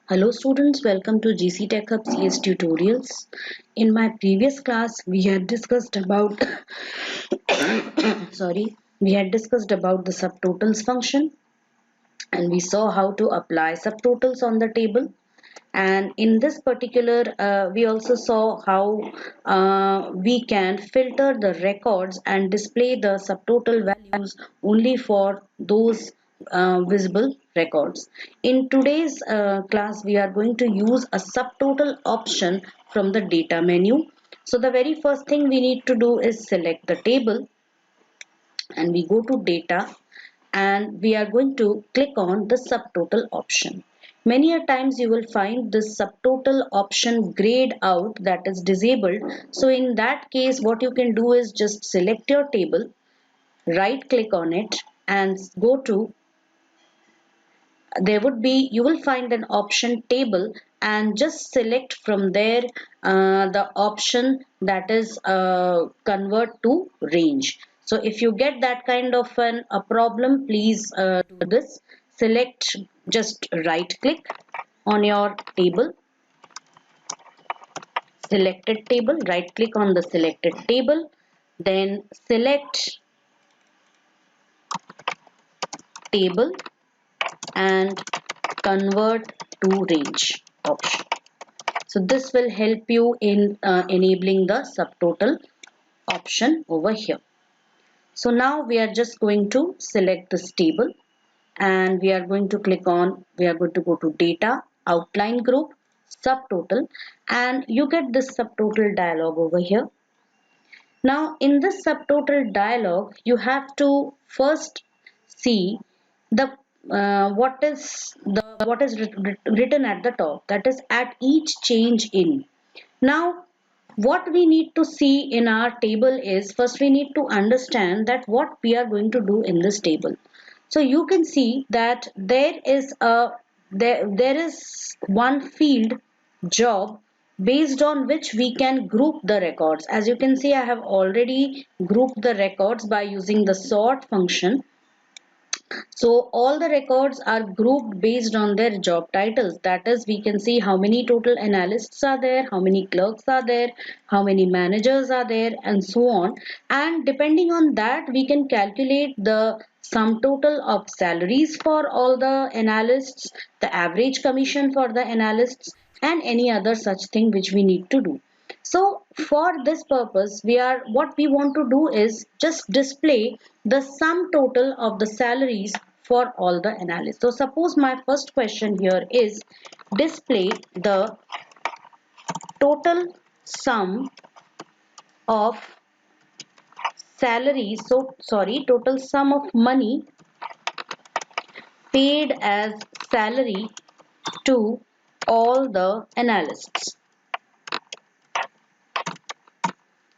Hello students, welcome to GC Tech Hub CS tutorials. In my previous class, we had discussed about we had discussed about the subtotals function, and we saw how to apply subtotals on the table. And in this particular, we also saw how we can filter the records and display the subtotal values only for those visible records. In today's class, we are going to use a subtotal option from the data menu. So the very first thing we need to do is select the table, and we go to data, and we are going to click on the subtotal option. Many a times you will find this subtotal option grayed out, that is disabled. So in that case, what you can do is just select your table, right click on it, and go to, there would be, you will find an option table, and just select from there the option that is convert to range. So if you get that kind of a problem, please do this. Select, just right click on your table, selected table, right click on the selected table, then select table and convert to range option. So this will help you in enabling the subtotal option over here. So now we are just going to select this table, and we are going to click on, we are going to go to data, outline group, subtotal, and you get this subtotal dialog over here. Now in this subtotal dialog, you have to first see the what is written at the top, that is at each change in. Now what we need to see in our table is, first we need to understand that what we are going to do in this table. So you can see that there is one field, job, based on which we can group the records. As you can see, I have already grouped the records by using the sort function. So all the records are grouped based on their job titles. That is, we can see how many total analysts are there, how many clerks are there, how many managers are there, and so on. And depending on that, we can calculate the sum total of salaries for all the analysts, the average commission for the analysts, and any other such thing which we need to do. So for this purpose, what we want to do is just display the sum total of the salaries for all the analysts. So suppose my first question here is display the total sum of salaries. So sorry, total sum of money paid as salary to all the analysts.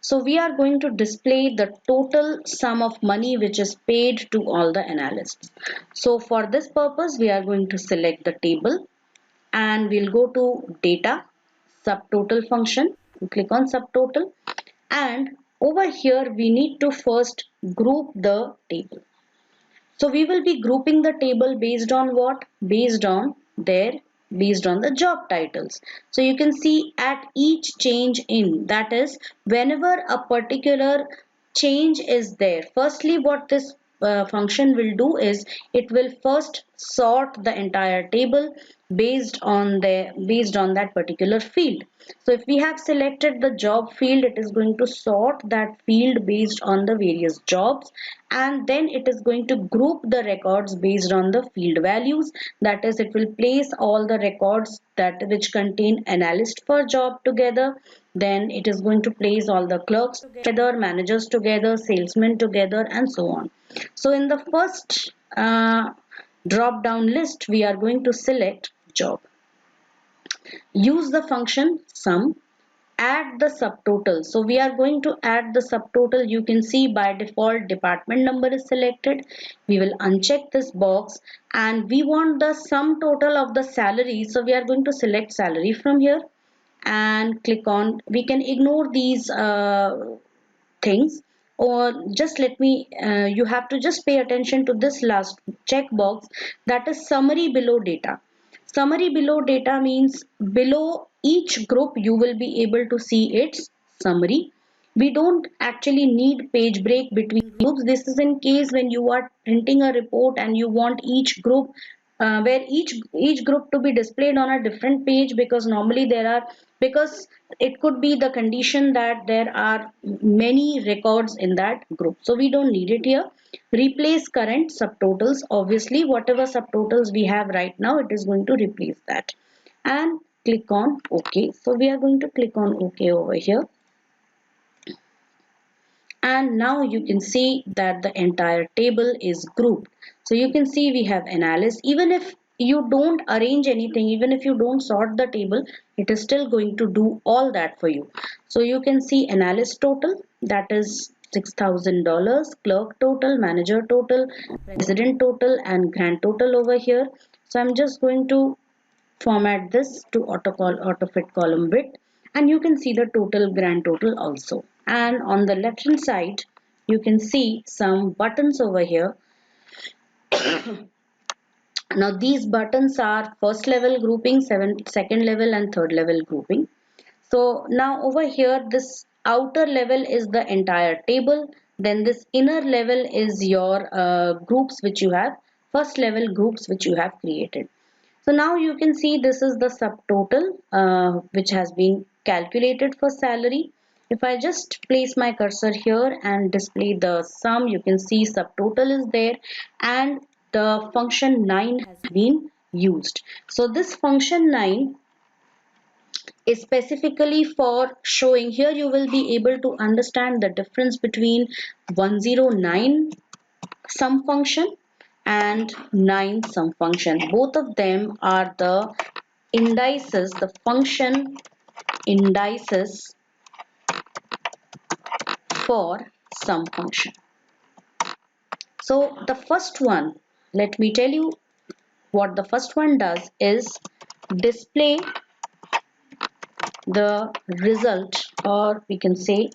So we are going to display the total sum of money which is paid to all the analysts. So for this purpose, we are going to select the table, and we'll go to data, subtotal function, click on subtotal, and over here we need to first group the table. So we will be grouping the table based on what? Based on the job titles. So you can see at each change in, that is, whenever a particular change is there, firstly what this function will do is it will first sort the entire table based on that particular field. So if we have selected the job field, it is going to sort that field based on the various jobs, and then it is going to group the records based on the field values. That is, it will place all the records that which contain analyst for job together. Then it is going to place all the clerks together, managers together, salesmen together, and so on. So in the first drop down list, we are going to select job. Use the function sum, add the subtotal. So we are going to add the subtotal. You can see by default department number is selected. We will uncheck this box, and we want the sum total of the salary. So we are going to select salary from here and click on, we can ignore these things, or just let me you have to just pay attention to this last checkbox, that is summary below data. Summary below data means below each group you will be able to see its summary. We don't actually need page break between groups. This is in case when you are printing a report and you want each group where each group to be displayed on a different page, because normally there are, because it could be the condition that there are many records in that group, so we don't need it here. Replace current subtotals, obviously whatever subtotals we have right now, it is going to replace that, and click on OK. So we are going to click on OK over here, and now you can see that the entire table is grouped. So you can see we have analysis. Even if you don't arrange anything, even if you don't sort the table, it is still going to do all that for you. So you can see analyst total, that is $6,000, clerk total, manager total, president total, and grand total over here. So I'm just going to format this to auto fit column width, and you can see the total grand total also. And on the left hand side you can see some buttons over here. Now these buttons are first level grouping, second level and third level grouping. So now over here this outer level is the entire table, then this inner level is your groups which you have, first level groups which you have created. So now you can see this is the subtotal which has been calculated for salary. If I just place my cursor here and display the sum, you can see subtotal is there and the function 9 has been used. So this function 9 is specifically for showing, here you will be able to understand the difference between 109 sum function and 9 sum function. Both of them are the indices, the function indices for sum function. So the first one, let me tell you what the first one does is display the result, or we can say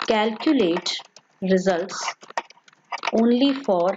calculate results only for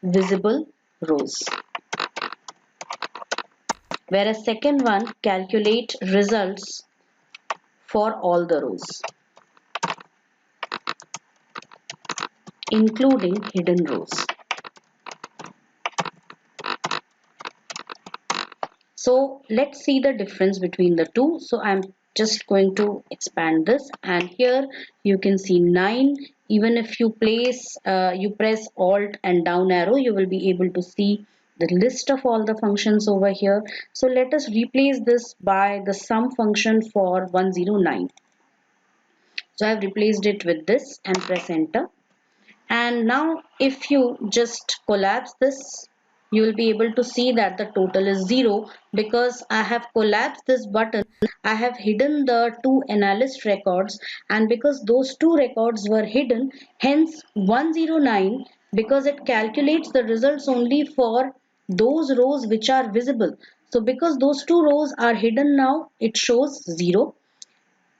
visible rows, whereas second one calculate results for all the rows including hidden rows. So let's see the difference between the two. So I'm just going to expand this, and here you can see 9. Even if you you press alt and down arrow, you will be able to see the list of all the functions over here. So let us replace this by the sum function for 109. So I've replaced it with this and press enter. And now if you just collapse this, you will be able to see that the total is 0, because I have collapsed this button. I have hidden the two analyst records, and because those two records were hidden, hence 109, because it calculates the results only for those rows which are visible. So because those two rows are hidden now, it shows 0.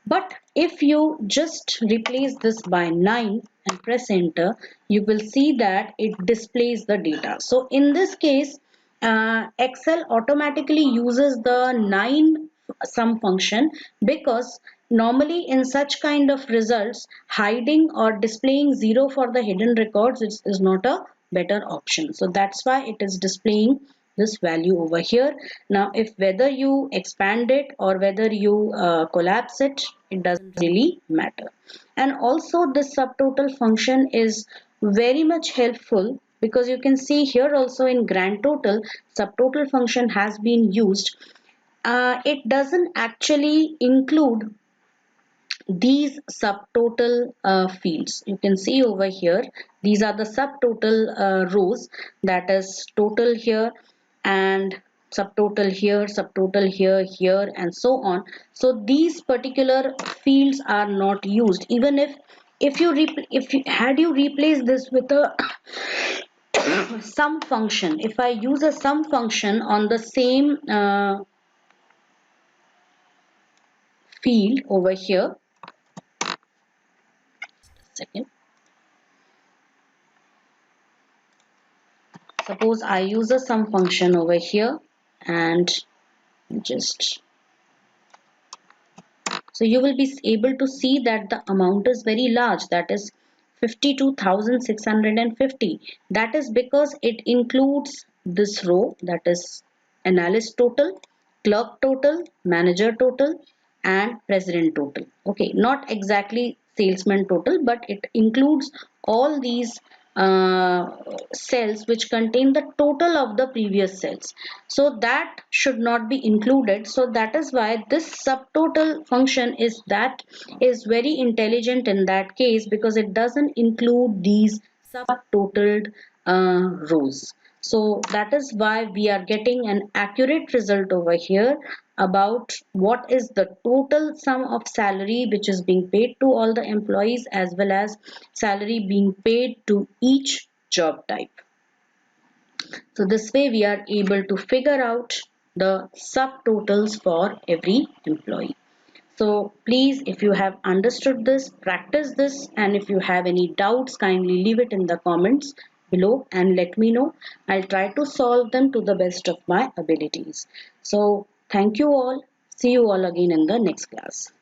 But if you just replace this by 9 and press enter, you will see that it displays the data. So in this case, Excel automatically uses the 9 sum function, because normally in such kind of results, hiding or displaying 0 for the hidden records is not a better option. So that's why it is displaying this value over here. Now if whether you expand it or whether you collapse it, it doesn't really matter. And also this subtotal function is very much helpful, because you can see here also in grand total, subtotal function has been used. It doesn't actually include these subtotal fields. You can see over here, these are the subtotal rows, that is total here and subtotal here, subtotal here, here, and so on. So these particular fields are not used. Even if you had you replace this with a sum function, if I use a sum function on the same field over here, second, suppose I use a sum function over here and just, so you will be able to see that the amount is very large, that is 52,650. That is because it includes this row, that is analyst total, clerk total, manager total, and president total. Okay, not exactly salesman total, but it includes all these uh, cells which contain the total of the previous cells, so that should not be included. So that is why this subtotal function is very intelligent in that case, because it doesn't include these subtotaled rows. So that is why we are getting an accurate result over here about what is the total sum of salary which is being paid to all the employees, as well as salary being paid to each job type. So this way we are able to figure out the subtotals for every employee. So please, if you have understood this, practice this, and if you have any doubts, kindly leave it in the comments below and let me know. I'll try to solve them to the best of my abilities. So thank you all. See you all again in the next class.